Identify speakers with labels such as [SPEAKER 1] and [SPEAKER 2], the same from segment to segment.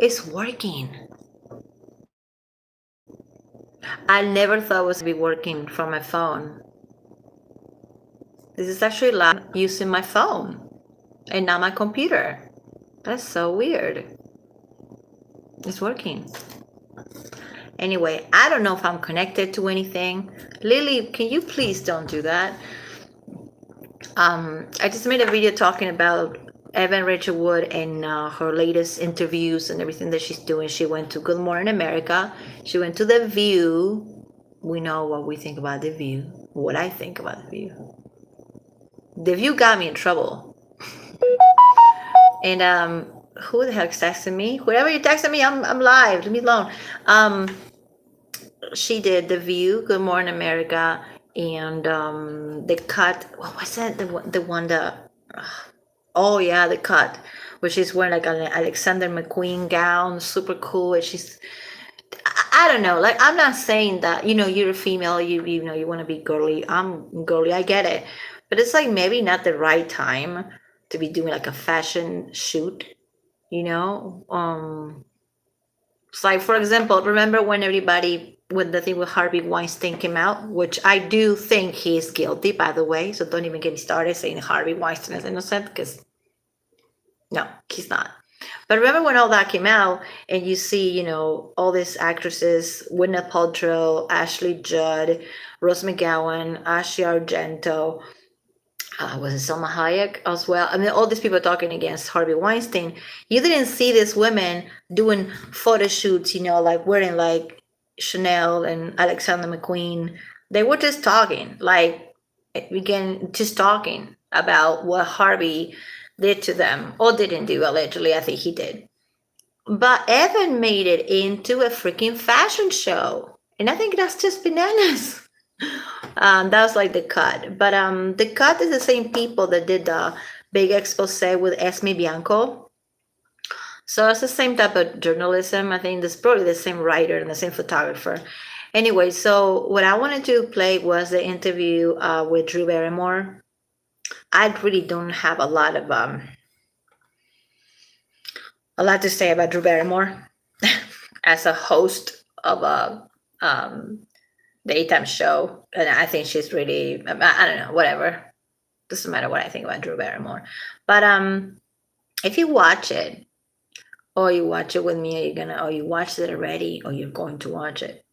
[SPEAKER 1] It's working. I never thought it was going to be working from my phone. This is actually live using my phone and not my computer. That's so weird. It's working. Anyway, I don't know if I'm connected to anything. Lily, can you please don't do that? I just made a video talking about Evan Rachel Wood and her latest interviews and everything that she's doing. She went to Good Morning America. She went to The View. We know what we think about The View. What I think about The View. The View got me in trouble. And who the heck's texting me? Whoever you're texting me, I'm live. Leave me alone. She did The View, Good Morning America, and The Cut. What was that? The one that. Oh yeah, The Cut, where she's wearing like an Alexander McQueen gown, super cool. And she's, I don't know. Like, I'm not saying that you're a female, you know you want to be girly. I'm girly, I get it, but it's like maybe not the right time to be doing like a fashion shoot. It's like, for example, remember when the thing with Harvey Weinstein came out, which I do think he's guilty, by the way. So don't even get me started saying Harvey Weinstein is innocent, because no, he's not. But remember when all that came out, and you see, all these actresses: Gwyneth Paltrow, Ashley Judd, Rose McGowan, Ashley Argento, was it Selma Hayek as well? I mean, all these people talking against Harvey Weinstein. You didn't see these women doing photo shoots, like wearing like Chanel and Alexander McQueen. They were just talking, like, again, just talking about what Harvey did to them, or didn't do. Allegedly, I think he did. But Evan made it into a freaking fashion show, and I think that's just bananas. That was like The Cut, but The Cut is the same people that did the big expose with Esme Bianco. So it's the same type of journalism. I think that's probably the same writer and the same photographer. Anyway, so what I wanted to play was the interview with Drew Barrymore. I really don't have a lot to say about Drew Barrymore as a host of a daytime show, and I think she's really, I don't know, whatever. Doesn't matter what I think about Drew Barrymore. But if you watch it, or you watch it with me, or you watched it already, or you're going to watch it,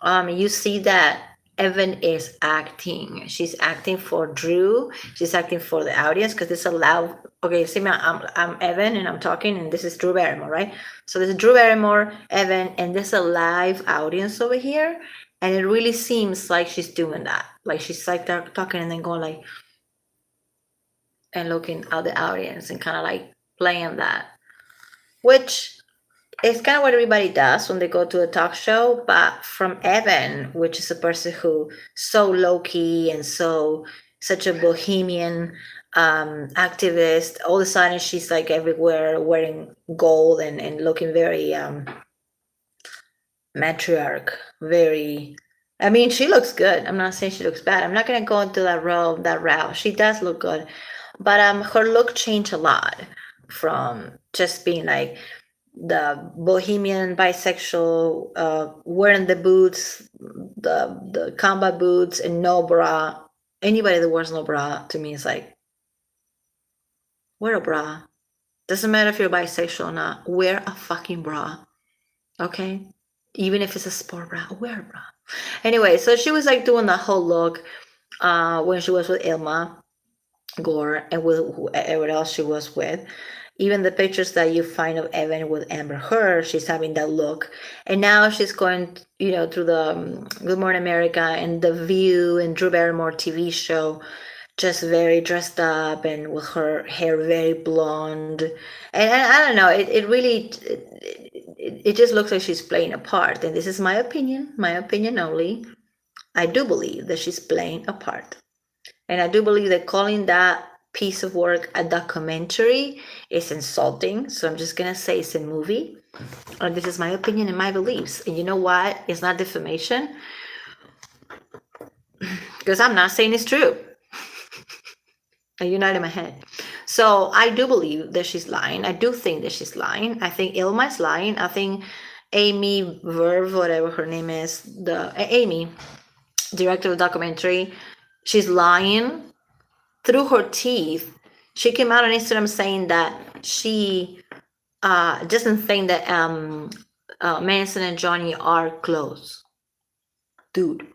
[SPEAKER 1] you see that Evan is acting. She's acting for Drew. She's acting for the audience, because it's a loud. Okay, see me, I'm Evan and I'm talking, and this is Drew Barrymore, right? So this is Drew Barrymore, Evan, and there's a live audience over here, and it really seems like she's doing that. Like, she's like talking and then going like, and looking at the audience and kind of like playing that, which is kind of what everybody does when they go to a talk show. But from Evan, which is a person who so low-key and such a bohemian activist, all of a sudden she's like everywhere wearing gold and looking very matriarch, very. I mean, she looks good. I'm not saying she looks bad. I'm not gonna go into that route. She does look good, but her look changed a lot from just being like the bohemian bisexual, wearing the boots, the combat boots, and no bra. Anybody that wears no bra, to me, is like, wear a bra. Doesn't matter if you're bisexual or not. Wear a fucking bra, okay? Even if it's a sport bra, wear a bra. Anyway, so she was like doing that whole look when she was with Ilma Gore and with whoever else she was with. Even the pictures that you find of Evan with Amber Heard, she's having that look. And now she's going, through the Good Morning America and The View and Drew Barrymore TV show, just very dressed up and with her hair very blonde. And I don't know, it really, it just looks like she's playing a part. And this is my opinion only. I do believe that she's playing a part. And I do believe that calling that piece of work a documentary is insulting. So I'm just going to say it's a movie. And this is my opinion and my beliefs. And you know what? It's not defamation. Because I'm not saying it's true. You're not in my head. So I do believe that she's lying. I do think that she's lying. I think Ilma is lying. I think Amy Verve, whatever her name is, the Amy, director of the documentary, she's lying through her teeth. She came out on Instagram saying that she doesn't think that Manson and Johnny are close. Dude,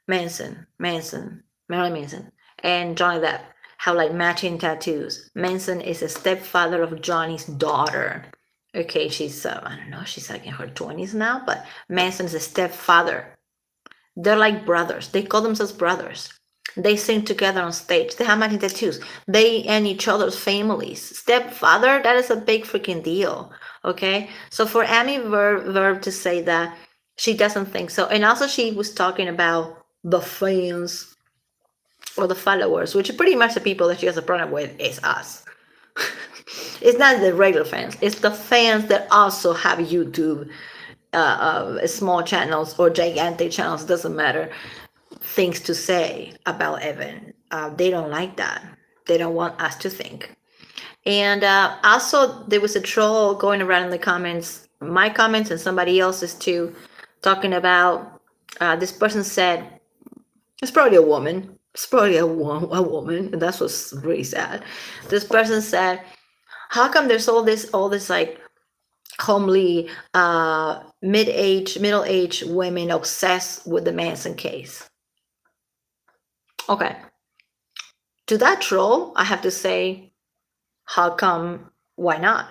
[SPEAKER 1] Marilyn Manson, and Johnny Depp have like matching tattoos. Manson is a stepfather of Johnny's daughter. Okay, she's I don't know, she's like in her 20s now, but Manson's a stepfather. They're like brothers. They call themselves brothers. They sing together on stage. They have matching tattoos. They and each other's families. Stepfather, that is a big freaking deal. Okay, so for Amy Verb to say that she doesn't think so, and also she was talking about the fans or the followers, which are pretty much the people that she has a problem with is us. It's not the regular fans, it's the fans that also have YouTube small channels or gigantic channels, doesn't matter, things to say about Evan. They don't like that. They don't want us to think. And also, there was a troll going around in the comments, my comments and somebody else's too, talking about this person said, it's probably a woman. It's probably a woman, and that's what's really sad. This person said, "How come there's all this like homely, middle-aged women obsessed with the Manson case?" Okay, to that troll, I have to say, how come? Why not?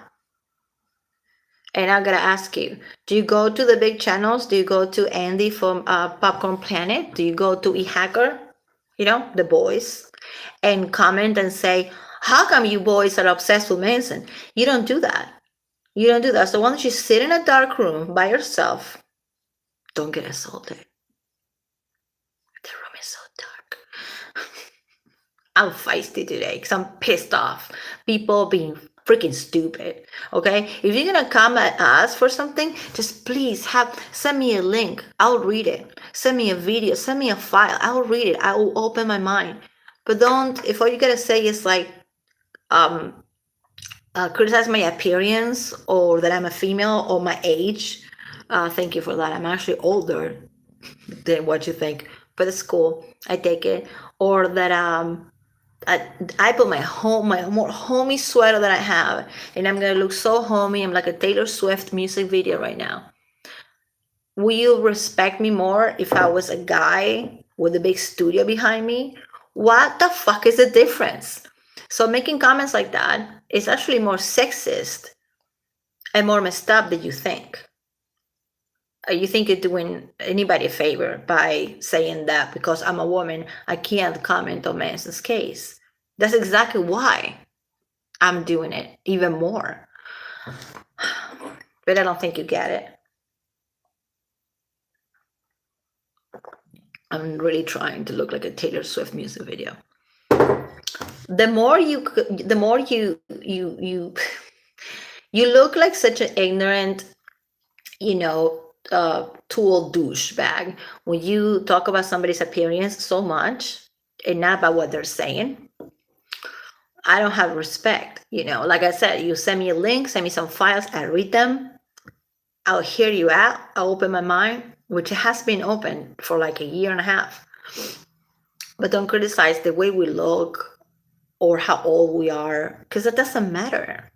[SPEAKER 1] And I'm gonna ask you: do you go to the big channels? Do you go to Andy from Popcorn Planet? Do you go to eHacker? You know, the boys, and comment and say, how come you boys are obsessed with Manson? You don't do that. You don't do that. So why don't you sit in a dark room by yourself? Don't get assaulted. The room is so dark. I'm feisty today because I'm pissed off. People being freaking stupid. Okay? If you're gonna come at us for something, just please send me a link. I'll read it. Send me a video. Send me a file. I'll read it. I will open my mind. But don't, if all you gotta say is like criticize my appearance or that I'm a female or my age, thank you for that. I'm actually older than what you think, but it's cool. I take it. Or that I put my more homey sweater that I have, and I'm gonna look so homey. I'm like a Taylor Swift music video right now. Will you respect me more if I was a guy with a big studio behind me? What the fuck is the difference? So making comments like that is actually more sexist and more messed up than you think. You think you're doing anybody a favor by saying that because I'm a woman, I can't comment on Manson's case. That's exactly why I'm doing it even more. But I don't think you get it. I'm really trying to look like a Taylor Swift music video. The more you you look like such an ignorant, tool douchebag when you talk about somebody's appearance so much and not about what they're saying. I don't have respect. Like I said, you send me a link, send me some files, I read them, I'll hear you out, I'll open my mind, which has been open for like a year and a half. But don't criticize the way we look or how old we are, because that doesn't matter.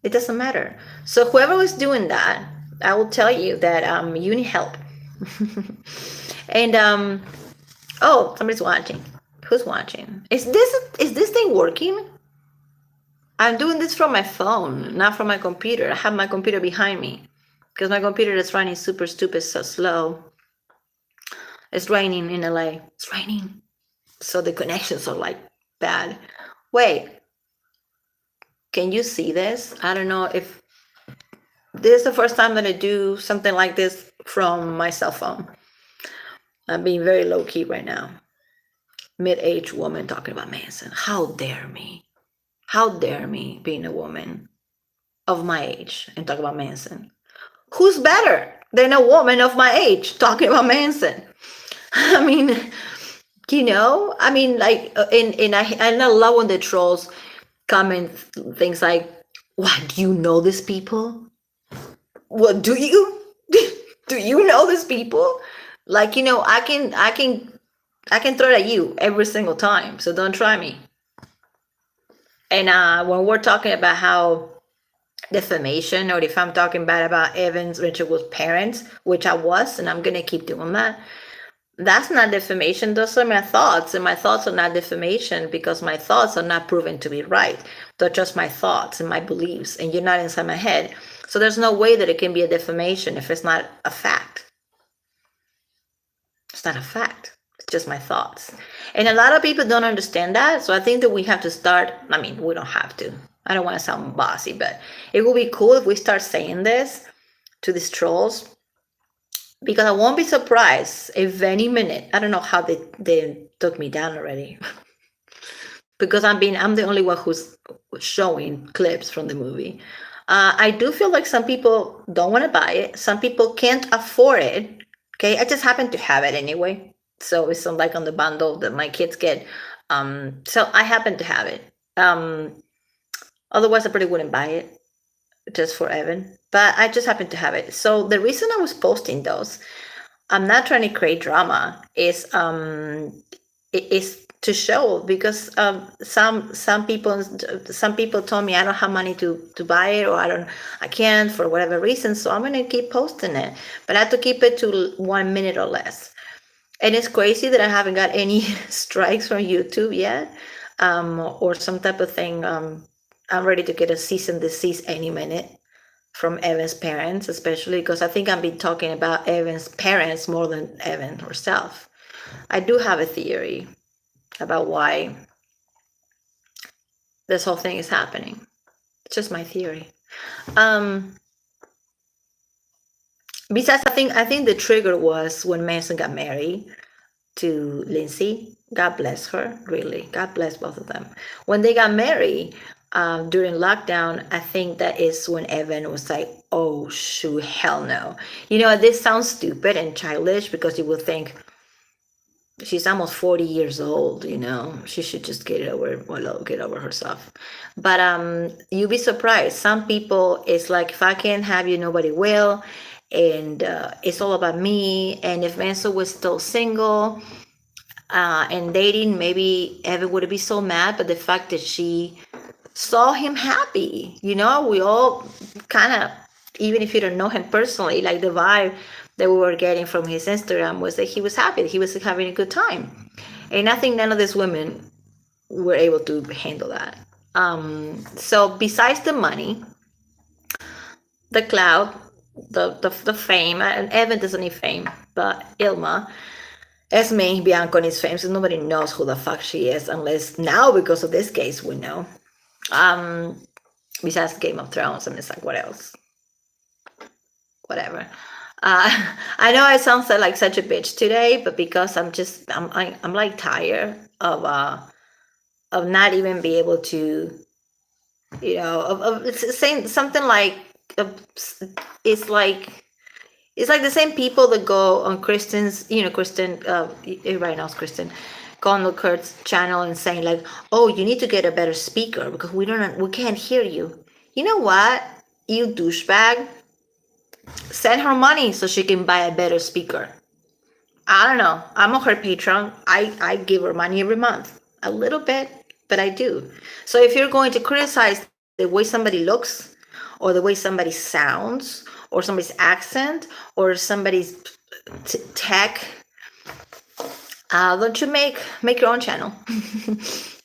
[SPEAKER 1] It doesn't matter. So whoever was doing that, I will tell you that you need help. And oh, somebody's watching. Who's watching? Is this thing working? I'm doing this from my phone, not from my computer. I have my computer behind me because my computer is running super stupid, so slow. It's raining in LA. It's raining. So the connections are like bad. Wait. Can you see this? I don't know if this is the first time that I do something like this from my cell phone. I'm being very low key right now. Mid-aged woman talking about Manson. How dare me? How dare me being a woman of my age and talk about Manson? Who's better than a woman of my age talking about Manson? I mean, like, and I love when the trolls comment things like, "What, do you know these people? What do you? Do you know these people? Like, I can throw it at you every single time. So don't try me." And when we're talking about how defamation, or if I'm talking bad about Evans Ritual's parents, which I was, and I'm gonna keep doing that, that's not defamation. Those are my thoughts, and my thoughts are not defamation because my thoughts are not proven to be right. They're just my thoughts and my beliefs, and you're not inside my head. So there's no way that it can be a defamation if it's not a fact. It's not a fact. It's just my thoughts. And a lot of people don't understand that. So I think that we have to start. I mean, we don't have to. I don't want to sound bossy, but it would be cool if we start saying this to these trolls, because I won't be surprised if any minute, I don't know how they took me down already. Because I'm the only one who's showing clips from the movie. I do feel like some people don't want to buy it. Some people can't afford it. Okay, I just happen to have it anyway, so it's like on the bundle that my kids get. So I happen to have it. Otherwise, I probably wouldn't buy it just for Evan. But I just happen to have it. So the reason I was posting those, I'm not trying to create drama. Is to show, because some people told me I don't have money to buy it, or I can't for whatever reason. So I'm gonna keep posting it, but I have to keep it to 1 minute or less. And it's crazy that I haven't got any strikes from YouTube yet, or some type of thing. I'm ready to get a cease and desist any minute from Evan's parents, especially because I think I've been talking about Evan's parents more than Evan herself. I do have a theory about why this whole thing is happening. It's just my theory. Besides, I think the trigger was when Manson got married to Lindsay. God bless her, really. God bless both of them. When they got married during lockdown, I think that is when Evan was like, "Oh shoot, hell no." This sounds stupid and childish because you would think she's almost 40 years old. She should just get over herself. But you'd be surprised. Some people, it's like, if I can't have you, nobody will, and it's all about me. And if Manson was still single and dating, maybe Evan wouldn't be so mad. But the fact that she saw him happy, we all kind of, even if you don't know him personally, like the vibe that we were getting from his Instagram was that he was happy, that he was having a good time. And I think none of these women were able to handle that. So besides the money, the clout, the fame, and Evan doesn't need fame, but Ilma, Esme Bianco needs fame, so nobody knows who the fuck she is, unless now, because of this case, we know. Besides Game of Thrones, and it's like, what else? Whatever. I know I sound like such a bitch today, but because I'm like tired of not even be able to, of saying something like, it's like the same people that go on Kristen, everybody knows Kristen Connell Kurt's channel, and saying like, "Oh, you need to get a better speaker because we can't hear you." You know what, you douchebag? Send her money so she can buy a better speaker. I don't know. I'm on her Patreon. I give her money every month. A little bit, but I do. So if you're going to criticize the way somebody looks, or the way somebody sounds, or somebody's accent, or somebody's tech, don't you make your own channel,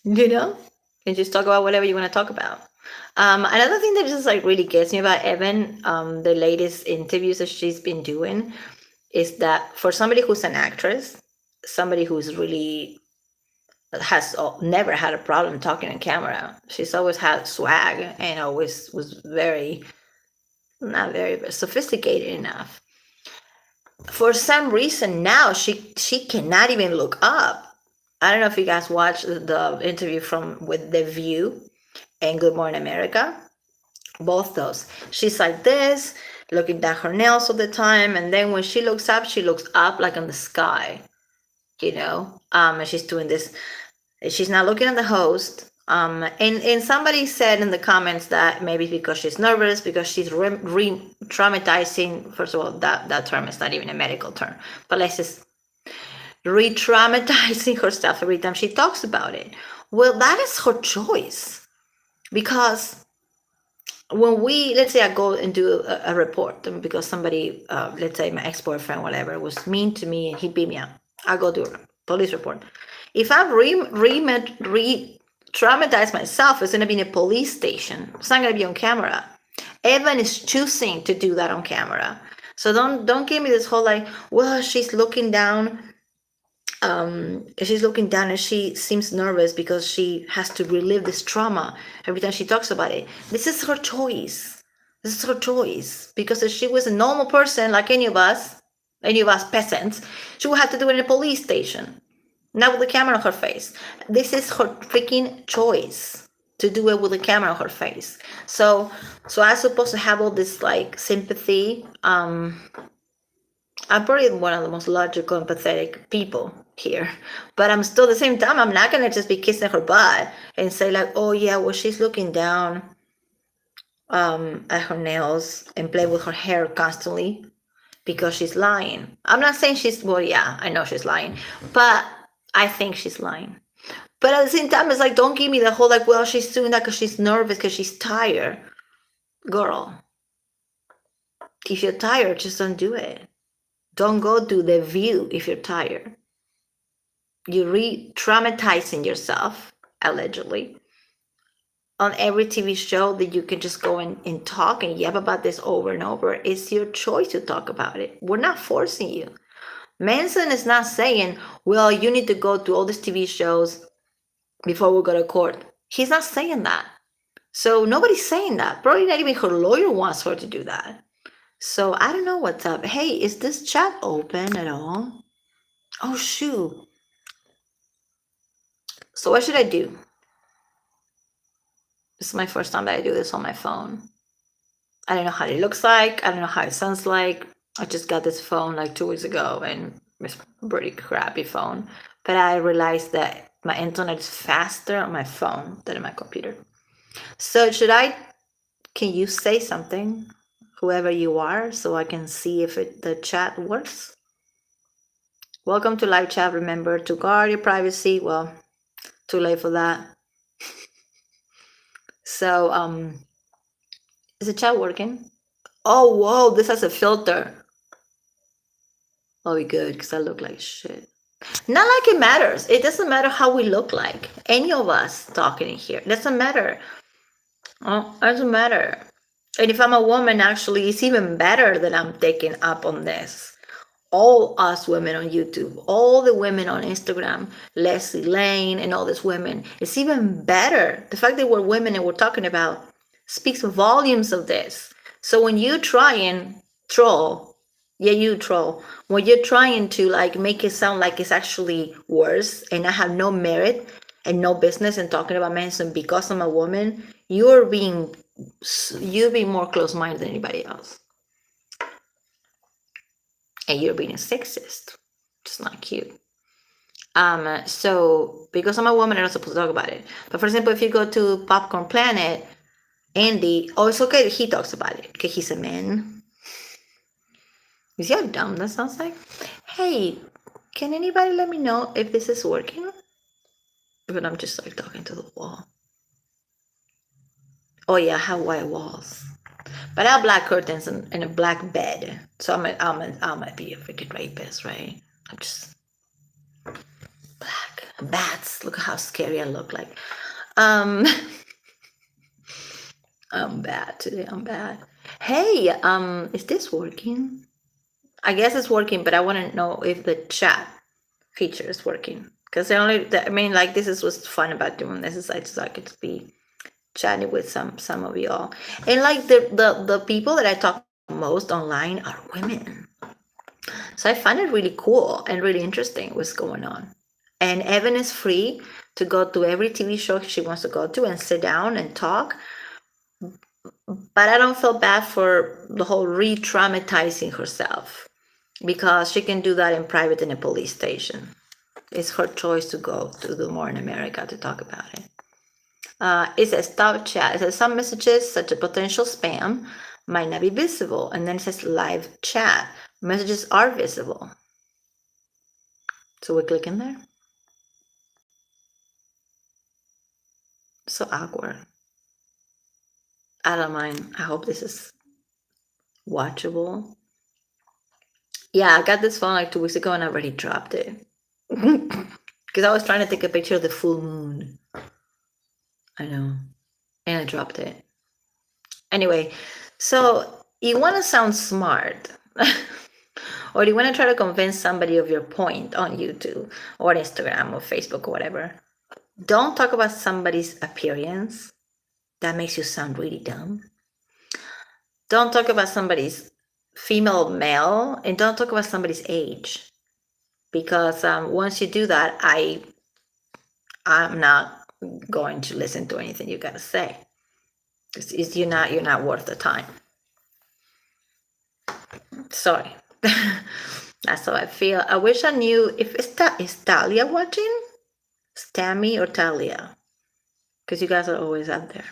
[SPEAKER 1] and just talk about whatever you want to talk about. Another thing that just like really gets me about Evan, the latest interviews that she's been doing, is that for somebody who's an actress, somebody who's really has never had a problem talking on camera, she's always had swag and always was not very sophisticated enough. For some reason now she cannot even look up. I don't know if you guys watched the interview with The View and Good Morning America. Both those. She's like this, looking down her nails all the time, and then when she looks up like in the sky, and she's doing this. She's not looking at the host. And somebody said in the comments that maybe because she's nervous, because she's re-traumatizing. First of all, that term is not even a medical term, but let's just re-traumatizing herself every time she talks about it. Well, that is her choice, because when let's say I go and do a report because somebody, let's say my ex-boyfriend, whatever, was mean to me and he beat me up, I go do a police report. If I've re-traumatized myself, it's going to be in a police station. It's not going to be on camera. Evan is choosing to do that on camera. So don't give me this whole like, well, she's looking down and she seems nervous because she has to relive this trauma every time she talks about it. This is her choice. Because if she was a normal person like any of us peasants, she would have to do it in a police station, not with a camera on her face. This is her freaking choice to do it with a camera on her face. So I'm supposed to have all this like sympathy. I'm probably one of the most logical and pathetic people here, but I'm still at the same time, I'm not gonna just be kissing her butt and say like, oh yeah, well she's looking down at her nails and play with her hair constantly because she's lying. I'm not saying well, yeah, I know she's lying, but I think she's lying. But at the same time, it's like, don't give me the whole like, well, she's doing that because she's nervous, because she's tired. Girl, if you're tired, just don't do it. Don't go do The View if you're tired. You're re-traumatizing yourself, allegedly, on every TV show that you can just go and talk and yap about this over and over. It's your choice to talk about it. We're not forcing you. Manson is not saying, well, you need to go to all these TV shows before we go to court. He's not saying that. So nobody's saying that. Probably not even her lawyer wants her to do that. So I don't know what's up. Hey, is this chat open at all? Oh, shoot. So what should I do? This is my first time that I do this on my phone. I don't know how it looks like. I don't know how it sounds like. I just got this phone like 2 weeks ago and it's a pretty crappy phone. But I realized that my internet is faster on my phone than on my computer. So can you say something, whoever you are, so I can see if the chat works? Welcome to live chat. Remember to guard your privacy. Well, too late for that. So, is the chat working? Oh, whoa, this has a filter. Oh, we good, because I look like shit. Not like it matters. It doesn't matter how we look like. Any of us talking in here. It doesn't matter. Oh, it doesn't matter. And if I'm a woman, actually, it's even better that I'm taking up on this. All us women on YouTube, all the women on Instagram, Leslie Lane and all these women, it's even better. The fact that we're women and we're talking about speaks volumes of this. So when you try and troll, yeah, you troll, when you're trying to like make it sound like it's actually worse and I have no merit and no business in talking about Manson because I'm a woman, you're being more close-minded than anybody else. And you're being a sexist. It's not cute. So because I'm a woman, I'm not supposed to talk about it. But for example, if you go to Popcorn Planet, Andy, oh, it's okay that he talks about it because he's a man. You see how dumb that sounds like? Hey, can anybody let me know if this is working? But I'm just like talking to the wall. Oh yeah, I have white walls. But I have black curtains and a black bed. So I might be a freaking rapist, right? I'm just black. Bats. Look how scary I look like. I'm bad today. I'm bad. Hey, is this working? I guess it's working, but I want to know if the chat feature is working. Because this is what's fun about doing this, is I just like it to be chatting with some of y'all. And like the people that I talk most online are women. So I find it really cool and really interesting what's going on. And Evan is free to go to every TV show she wants to go to and sit down and talk. But I don't feel bad for the whole re-traumatizing herself, because she can do that in private in a police station. It's her choice to go to do more in America to talk about it. It says stop chat. It says some messages, such as potential spam, might not be visible. And then it says live chat. Messages are visible. So we click in there. So awkward. I don't mind. I hope this is watchable. Yeah, I got this phone like 2 weeks ago and I already dropped it. Because I was trying to take a picture of the full moon. I know. And I dropped it. Anyway, so you want to sound smart. Or you want to try to convince somebody of your point on YouTube or Instagram or Facebook or whatever. Don't talk about somebody's appearance. That makes you sound really dumb. Don't talk about somebody's female, male, and don't talk about somebody's age. Because once you do that, I'm not going to listen to anything you gotta say. You're not worth the time. Sorry. That's how I feel. I wish I knew if is Talia watching? It's Tammy or Talia? Because you guys are always out there.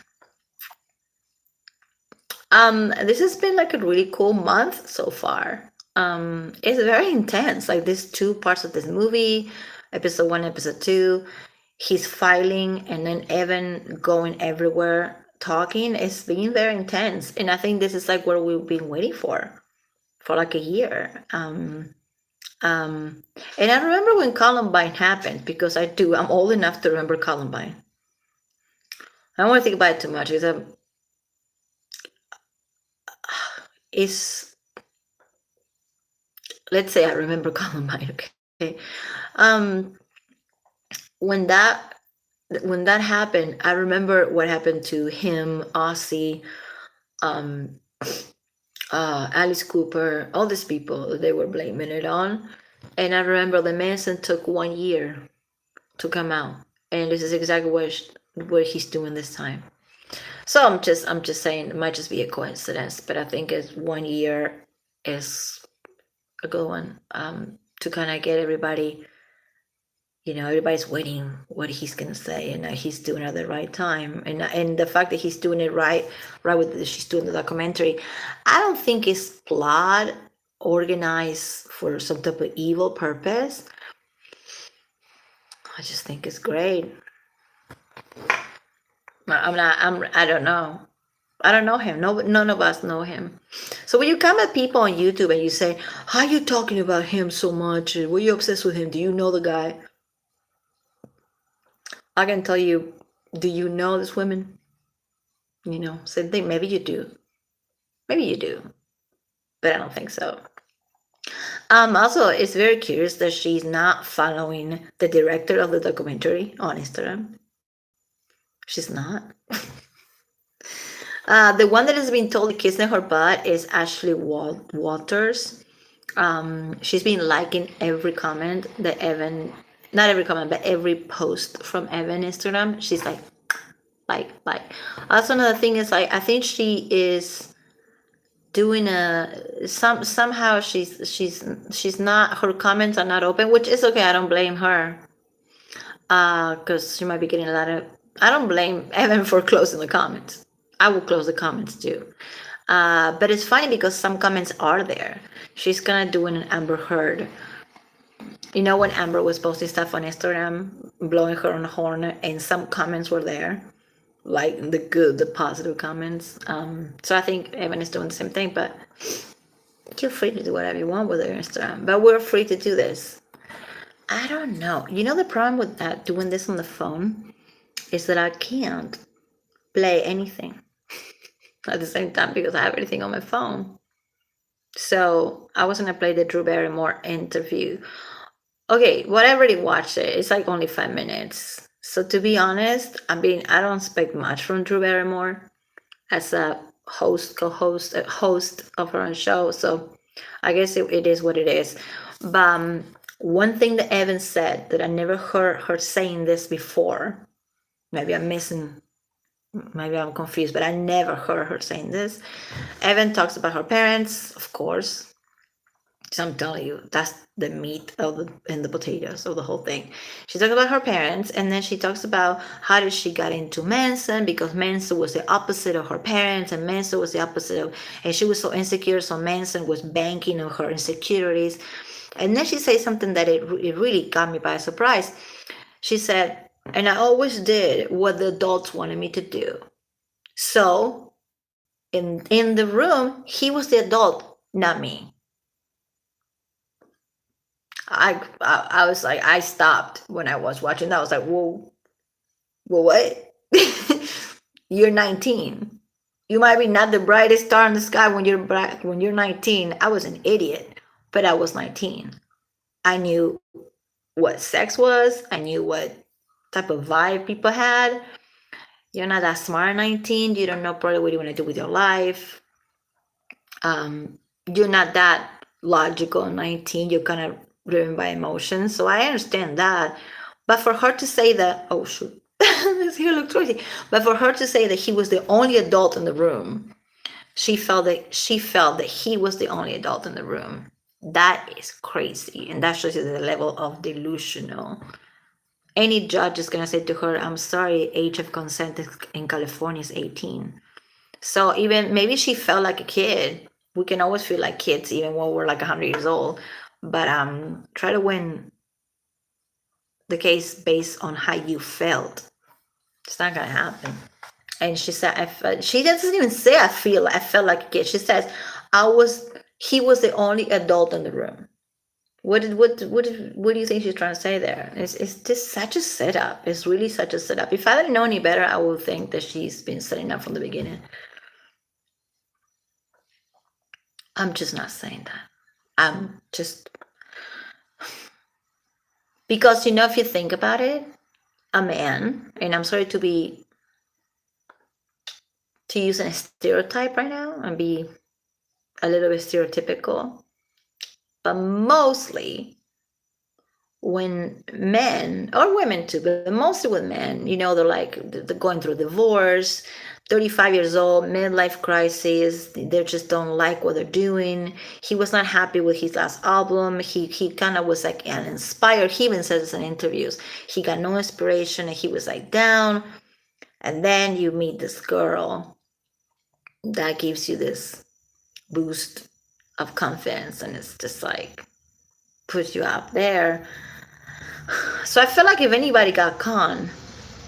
[SPEAKER 1] This has been like a really cool month so far. It's very intense. Like these 2 parts of this movie, episode 1, episode 2. He's filing, and then Evan going everywhere talking. It's been very intense, and I think this is like what we've been waiting for like a year. And I remember when Columbine happened because I'm old enough to remember Columbine. I don't want to think about it too much because let's say I remember Columbine. Okay, when that happened, I remember what happened to him, Ozzy, Alice Cooper, all these people they were blaming it on. And I remember the Manson took 1 year to come out, and this is exactly what he's doing this time. So I'm just saying it might just be a coincidence, but I think it's 1 year is a good one to kind of get everybody. Everybody's waiting what he's gonna say, and he's doing it at the right time. And the fact that he's doing it right with she's doing the documentary, I don't think it's plot organized for some type of evil purpose. I just think it's great. I don't know. I don't know him. No, none of us know him. So when you come at people on YouTube and you say, "How are you talking about him so much? Were you obsessed with him? Do you know the guy?" I can tell you, do you know this woman? Same thing. Maybe you do. Maybe you do. But I don't think so. Also, it's very curious that she's not following the director of the documentary on Instagram. She's not. The one that has been told kissing her butt is Ashley Walters. She's been liking every comment that Evan, not every comment, but every post from Evan Instagram. She's like. Also, another thing is I think she is doing somehow she's not, her comments are not open, which is okay. I don't blame her because she might be getting a lot of. I don't blame Evan for closing the comments. I will close the comments too. But it's funny because some comments are there. She's gonna do an Amber Heard. When Amber was posting stuff on Instagram, blowing her own horn, and some comments were there, like the positive comments. So I think Evan is doing the same thing, but you're free to do whatever you want with your Instagram. But we're free to do this. I don't know. The problem with that doing this on the phone is that I can't play anything at the same time because I have everything on my phone. So I was gonna play the Drew Barrymore interview. Okay, what I already watched it. It's like only 5 minutes. So to be honest, I don't expect much from Drew Barrymore as a host of her own show. So I guess it is what it is. But one thing that Evan said that I never heard her saying this before. Maybe I'm missing. Maybe I'm confused, but I never heard her saying this. Evan talks about her parents, of course. So I'm telling you, that's the meat of the and the potatoes of the whole thing. She talks about her parents, and then she talks about how did she got into Manson, because Manson was the opposite of her parents, and Manson was the opposite of, and she was so insecure, so Manson was banking on her insecurities. And then she says something that it really got me by surprise. She said, and I always did what the adults wanted me to do. So in the room, he was the adult, not me. I was like, I stopped when I was watching that. I was like, whoa, whoa, what? You're 19. You might be not the brightest star in the sky when you're 19. I was an idiot, but I was 19. I knew what sex was. I knew what type of vibe people had. You're not that smart at 19. You don't know probably what you want to do with your life. You're not that logical at 19. You're kind of driven by emotions. So I understand that. But for her to say that, oh shoot, this hair looks crazy. But for her to say that he was the only adult in the room, she felt that he was the only adult in the room. That is crazy. And that shows you the level of delusional. Any judge is gonna say to her, I'm sorry, age of consent in California is 18. So even maybe she felt like a kid. We can always feel like kids even when we're like 100 years old. But try to win the case based on how you felt. It's not gonna happen. And she said, she doesn't even say I felt like a kid. She says, he was the only adult in the room. What do you think she's trying to say there? It's just such a setup. It's really such a setup. If I didn't know any better, I would think that she's been setting up from the beginning. I'm just not saying that. I'm just because if you think about it, a man, and I'm sorry to use a stereotype right now and be a little bit stereotypical, but mostly when men or women too, but mostly with men, they're like they're going through divorce, 35 years old, midlife crisis. They just don't like what they're doing. He was not happy with his last album. He kind of was like uninspired. He even says in interviews he got no inspiration and he was like down. And then you meet this girl that gives you this boost of confidence, and it's just like puts you out there. So I feel like if anybody got con,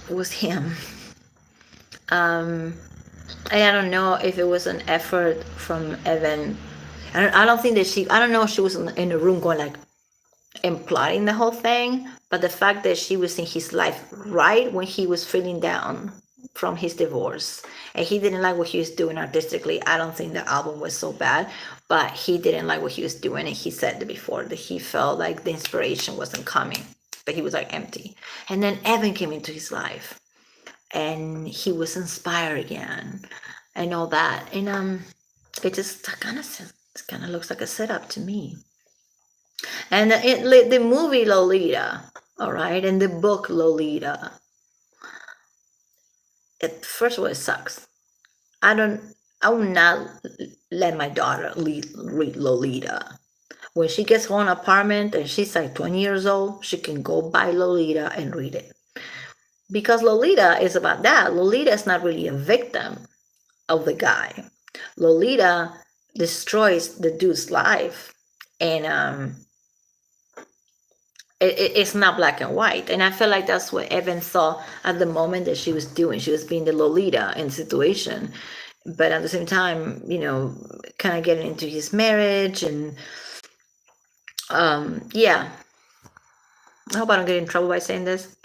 [SPEAKER 1] it was him. And I don't know if it was an effort from Evan. I don't think that I don't know if she was in the room going like imploding the whole thing, but the fact that she was in his life right when he was feeling down from his divorce and he didn't like what he was doing artistically. I don't think the album was so bad, but he didn't like what he was doing, and he said before that he felt like the inspiration wasn't coming, but he was like empty. And then Evan came into his life and he was inspired again and all that. And it just kind of looks like a setup to me. And the movie Lolita, all right, and the book Lolita, first of all, it sucks. I will not let my daughter read Lolita. When she gets her own apartment and she's like 20 years old, she can go buy Lolita and read it. Because Lolita is about that. Lolita is not really a victim of the guy. Lolita destroys the dude's life. And it's not black and white. And I feel like that's what Evan saw at the moment that she was doing. She was being the Lolita in the situation. But at the same time, kind of getting into his marriage. And yeah. I hope I don't get in trouble by saying this.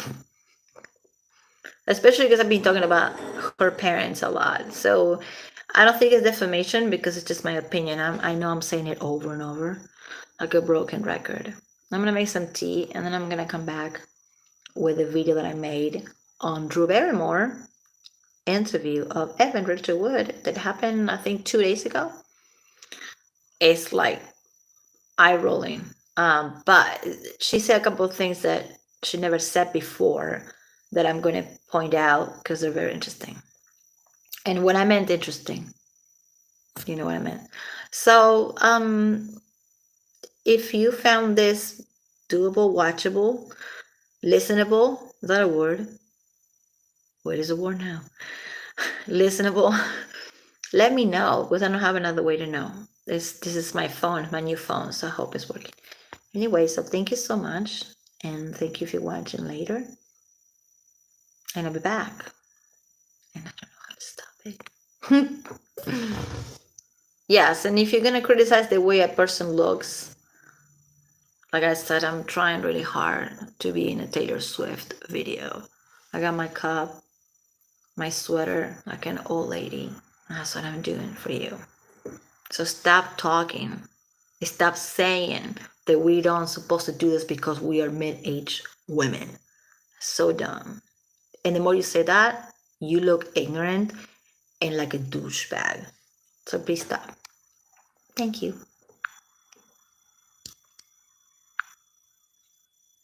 [SPEAKER 1] Especially because I've been talking about her parents a lot. So I don't think it's defamation because it's just my opinion. I know I'm saying it over and over like a broken record. I'm going to make some tea and then I'm going to come back with a video that I made on Drew Barrymore interview of Evan Richard Wood that happened, I think, 2 days ago. It's like eye rolling. But she said a couple of things that she never said before that I'm going to point out because they're very interesting. And when I meant interesting, you know what I meant. So if you found this doable, watchable, listenable, is that a word? What is a word now? Listenable. Let me know, because I don't have another way to know. This is my phone, my new phone, so I hope it's working. Anyway, so thank you so much, and thank you for watching later. And I'll be back. And I don't know how to stop it. Yes, and if you're gonna criticize the way a person looks, like I said, I'm trying really hard to be in a Taylor Swift video. I got my cup, my sweater, like an old lady. That's what I'm doing for you. So stop talking. Stop saying that we don't supposed to do this because we are mid-aged women. So dumb. And the more you say that, you look ignorant and like a douchebag. So please stop. Thank you.